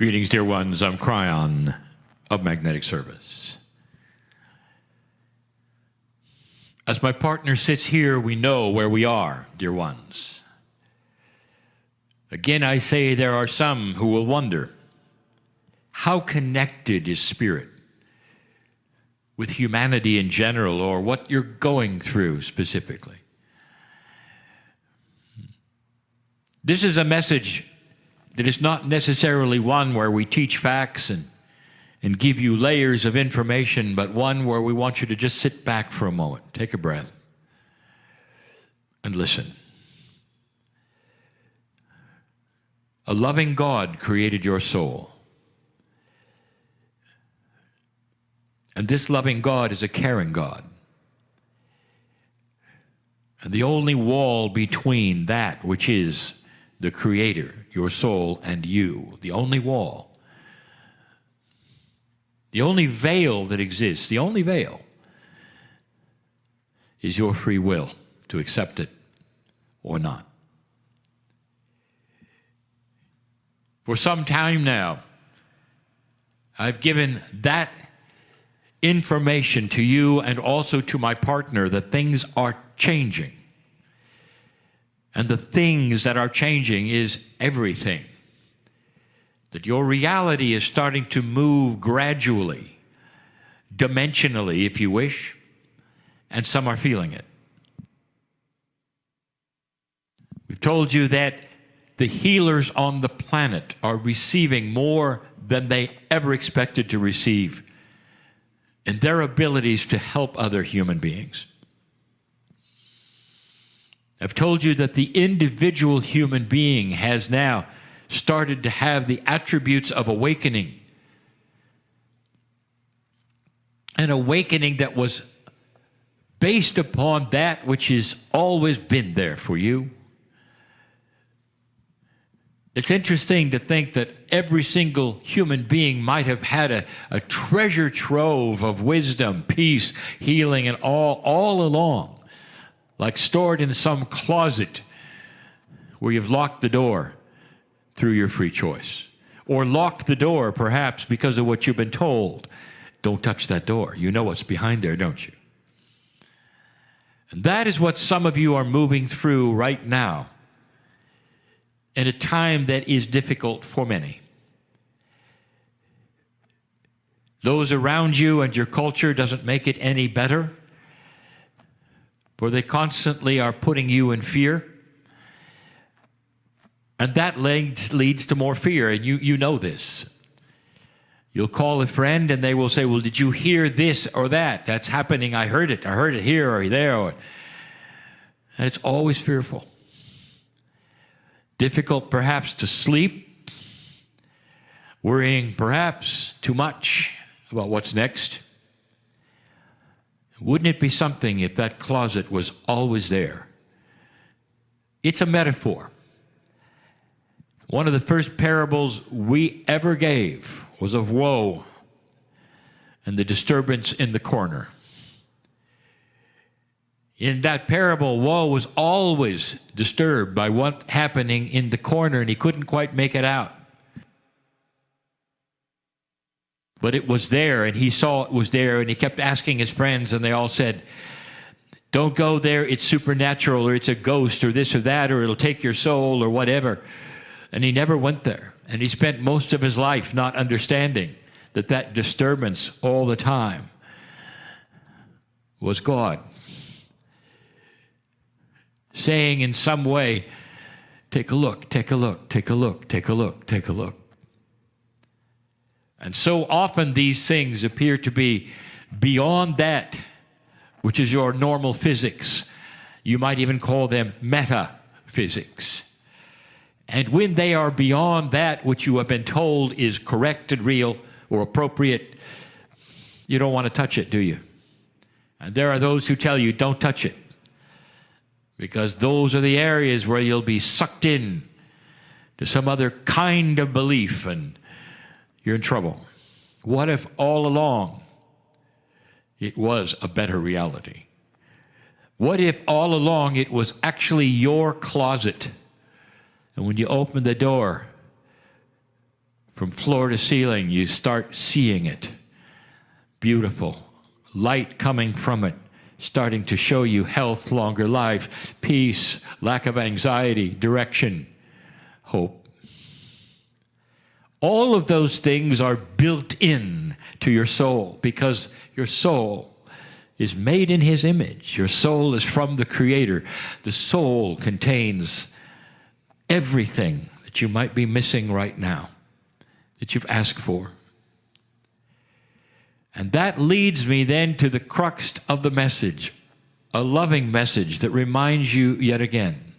Greetings, dear ones. I'm Kryon of Magnetic Service. As my partner sits here, we know where we are, dear ones. Again, I say there are some who will wonder, how connected is spirit with humanity in general, or what you're going through specifically? This is a message that is not necessarily one where we teach facts and give you layers of information, but one where we want you to just sit back for a moment, take a breath, and listen. A loving God created your soul. And this loving God is a caring God. And the only wall between that which is the Creator, your soul, and you, the only wall, the only veil that exists, the only veil, is your free will to accept it or not. For some time now, I've given that information to you and also to my partner that things are changing. And the things that are changing is everything. That your reality is starting to move gradually, dimensionally, if you wish, and some are feeling it. We've told you that the healers on the planet are receiving more than they ever expected to receive in their abilities to help other human beings. I've told you that the individual human being has now started to have the attributes of awakening. An awakening that was based upon that which has always been there for you. It's interesting to think that every single human being might have had a treasure trove of wisdom, peace, healing, and all along, like stored in some closet where you've locked the door through your free choice. Or locked the door, perhaps, because of what you've been told. Don't touch that door. You know what's behind there, don't you? And that is what some of you are moving through right now, in a time that is difficult for many. Those around you and your culture doesn't make it any better, for they constantly are putting you in fear. And that leads to more fear, and you know this. You'll call a friend and they will say, well, did you hear this or that? That's happening. I heard it here or there. And it's always fearful. Difficult perhaps to sleep. Worrying perhaps too much about what's next. Wouldn't it be something if that closet was always there? It's a metaphor. One of the first parables we ever gave was of woe and the disturbance in the corner. In that parable, woe was always disturbed by what happening in the corner, and he couldn't quite make it out. But it was there, and he saw it was there, and he kept asking his friends, and they all said, don't go there, it's supernatural, or it's a ghost, or this or that, or it'll take your soul, or whatever. And he never went there. And he spent most of his life not understanding that disturbance all the time was God saying in some way, take a look, take a look, take a look, take a look, take a look. And so often these things appear to be beyond that which is your normal physics. You might even call them metaphysics. And when they are beyond that which you have been told is correct and real or appropriate, you don't want to touch it, do you? And there are those who tell you, don't touch it, because those are the areas where you'll be sucked in to some other kind of belief and you're in trouble. What if all along it was a better reality? What if all along it was actually your closet, and when you opened the door From floor to ceiling, you start seeing it. Beautiful. Light coming from it, starting to show you health, longer life, peace, lack of anxiety, direction, hope. All of those things are built in to your soul because your soul is made in His image. Your soul is from the Creator. The soul contains everything that you might be missing right now, that you've asked for. And that leads me then to the crux of the message, a loving message that reminds you yet again,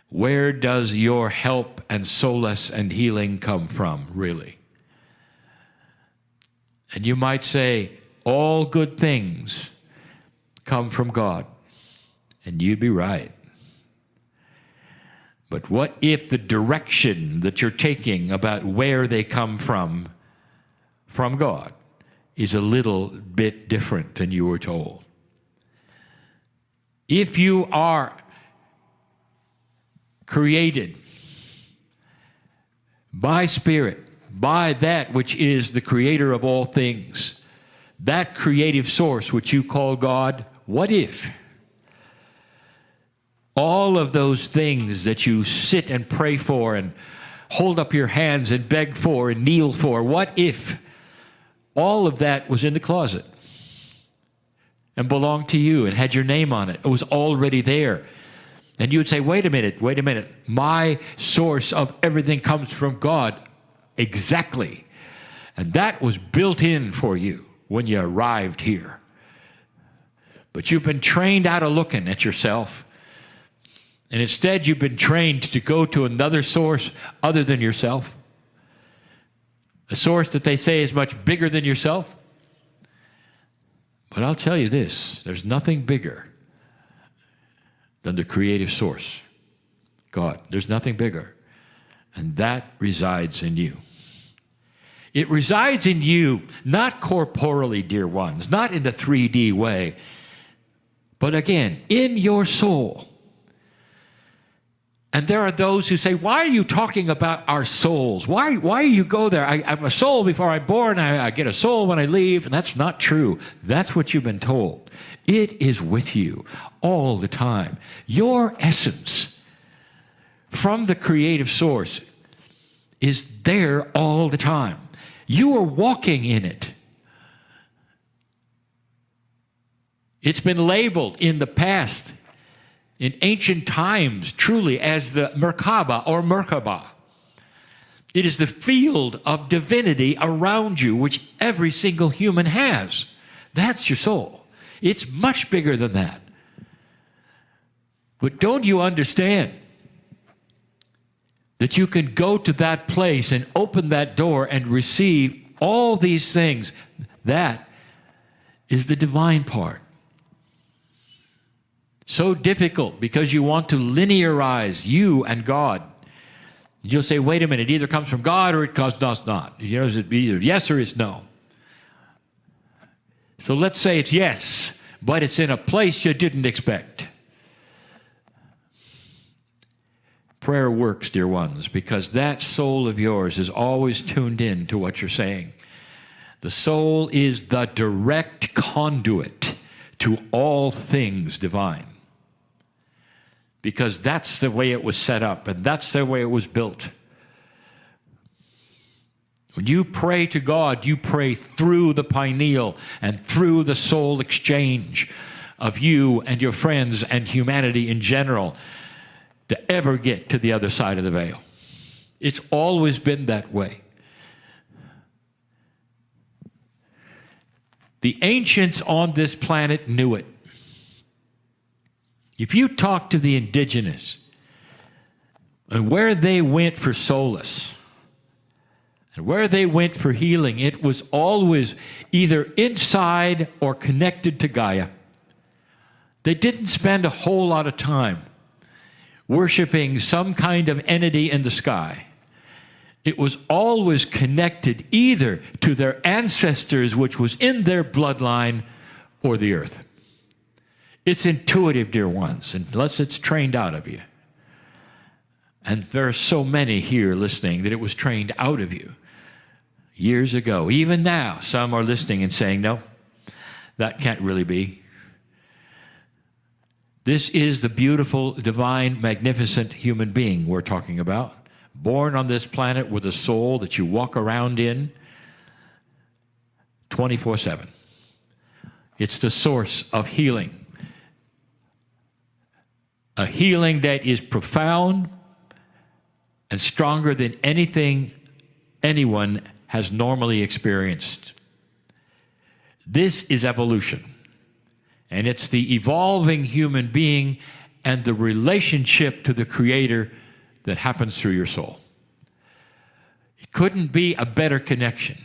where does your help and solace and healing come from, really? And you might say, all good things come from God. And you'd be right. But what if the direction that you're taking about where they come from God, is a little bit different than you were told? If you are created by Spirit, by that which is the Creator of all things, that creative source which you call God, what if all of those things that you sit and pray for and hold up your hands and beg for and kneel for, what if all of that was in the closet and belonged to you and had your name on it? It was already there. And you would say, wait a minute. My source of everything comes from God. Exactly. And that was built in for you when you arrived here. But you've been trained out of looking at yourself. And instead you've been trained to go to another source other than yourself. A source that they say is much bigger than yourself. But I'll tell you this, there's nothing bigger than the creative source, God. There's nothing bigger. And that resides in you. It resides in you, not corporally, dear ones, not in the 3D way, but again, in your soul. And there are those who say, why are you talking about our souls? Why you go there? I'm a soul before I'm born. I get a soul when I leave. And that's not true. That's what you've been told. It is with you all the time. Your essence from the creative source is there all the time. You are walking in it. It's been labeled in the past, in ancient times, truly as the Merkaba or Merkaba. It is the field of divinity around you, which every single human has. That's your soul. It's much bigger than that. But don't you understand that you can go to that place and open that door and receive all these things? That is the divine part. So difficult because you want to linearize you and God. You'll say, wait a minute, it either comes from God or it does not. You know, it's either yes or it's no. So let's say it's yes, but it's in a place you didn't expect. Prayer works, dear ones, because that soul of yours is always tuned in to what you're saying. The soul is the direct conduit to all things divine. Because that's the way it was set up, and that's the way it was built. When you pray to God, you pray through the pineal and through the soul exchange of you and your friends and humanity in general to ever get to the other side of the veil. It's always been that way. The ancients on this planet knew it. If you talk to the indigenous and where they went for solace and where they went for healing, it was always either inside or connected to Gaia. They didn't spend a whole lot of time worshiping some kind of entity in the sky. It was always connected either to their ancestors, which was in their bloodline, or the earth. It's intuitive, dear ones, unless it's trained out of you. And there are so many here listening that it was trained out of you years ago. Even now, some are listening and saying, no, that can't really be. This is the beautiful, divine, magnificent human being we're talking about, born on this planet with a soul that you walk around in 24/7. It's the source of healing. A healing that is profound and stronger than anything anyone has normally experienced. This is evolution. And it's the evolving human being and the relationship to the Creator that happens through your soul. It couldn't be a better connection.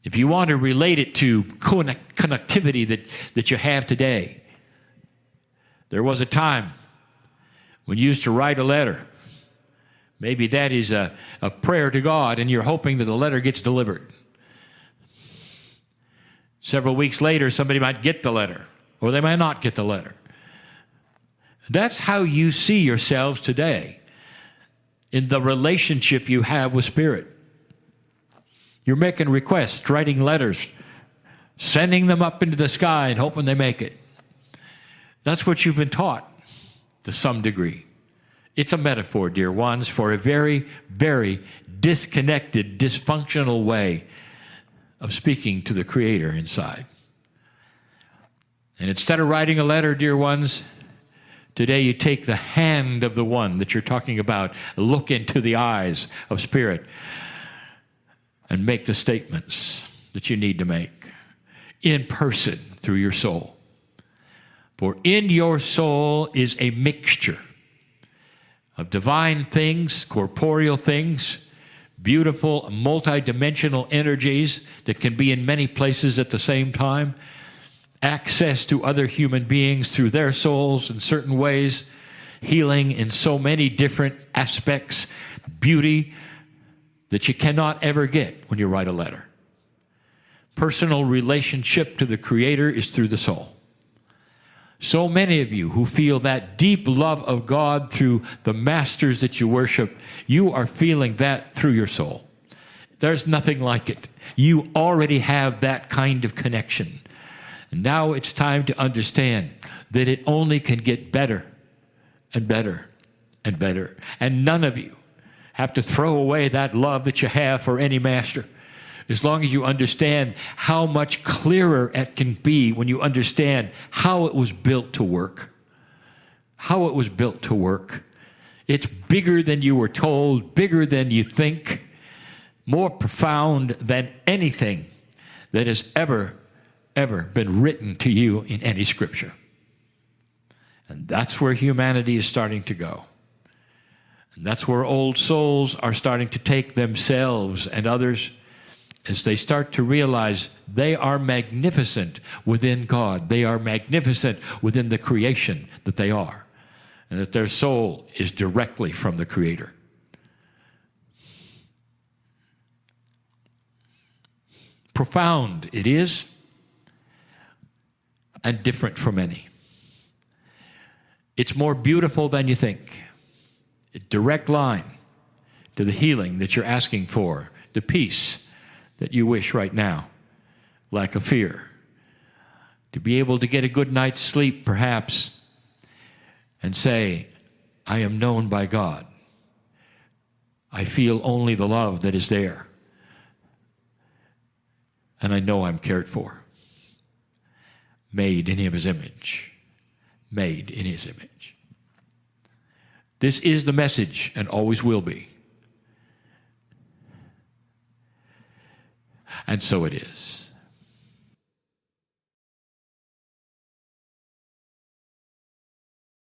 If you want to relate it to connectivity that you have today, there was a time when you used to write a letter. Maybe that is a prayer to God, and you're hoping that the letter gets delivered. Several weeks later, somebody might get the letter, or they might not get the letter. That's how you see yourselves today in the relationship you have with Spirit. You're making requests, writing letters, sending them up into the sky and hoping they make it. That's what you've been taught to some degree. It's a metaphor, dear ones, for a very, very disconnected, dysfunctional way of speaking to the Creator inside. And instead of writing a letter, dear ones, today you take the hand of the one that you're talking about, look into the eyes of Spirit, and make the statements that you need to make in person through your soul. For in your soul is a mixture of divine things, corporeal things, beautiful, multidimensional energies that can be in many places at the same time, access to other human beings through their souls in certain ways, healing in so many different aspects, beauty that you cannot ever get when you write a letter. Personal relationship to the Creator is through the soul. So many of you who feel that deep love of God through the masters that you worship, you are feeling that through your soul. There's nothing like it. You already have that kind of connection. And now it's time to understand that it only can get better and better and better. And none of you have to throw away that love that you have for any master, as long as you understand how much clearer it can be when you understand how it was built to work. How it was built to work. It's bigger than you were told, bigger than you think, more profound than anything that has ever been written to you in any scripture. And that's where humanity is starting to go. And that's where old souls are starting to take themselves and others as they start to realize they are magnificent within God. They are magnificent within the creation that they are, and that their soul is directly from the Creator. Profound it is, and different from any. It's more beautiful than you think. A direct line to the healing that you're asking for, the peace that you wish right now, lack of fear, to be able to get a good night's sleep perhaps and say, I am known by God. I feel only the love that is there. And I know I'm cared for. Made in His image. Made in His image. This is the message and always will be. And so it is.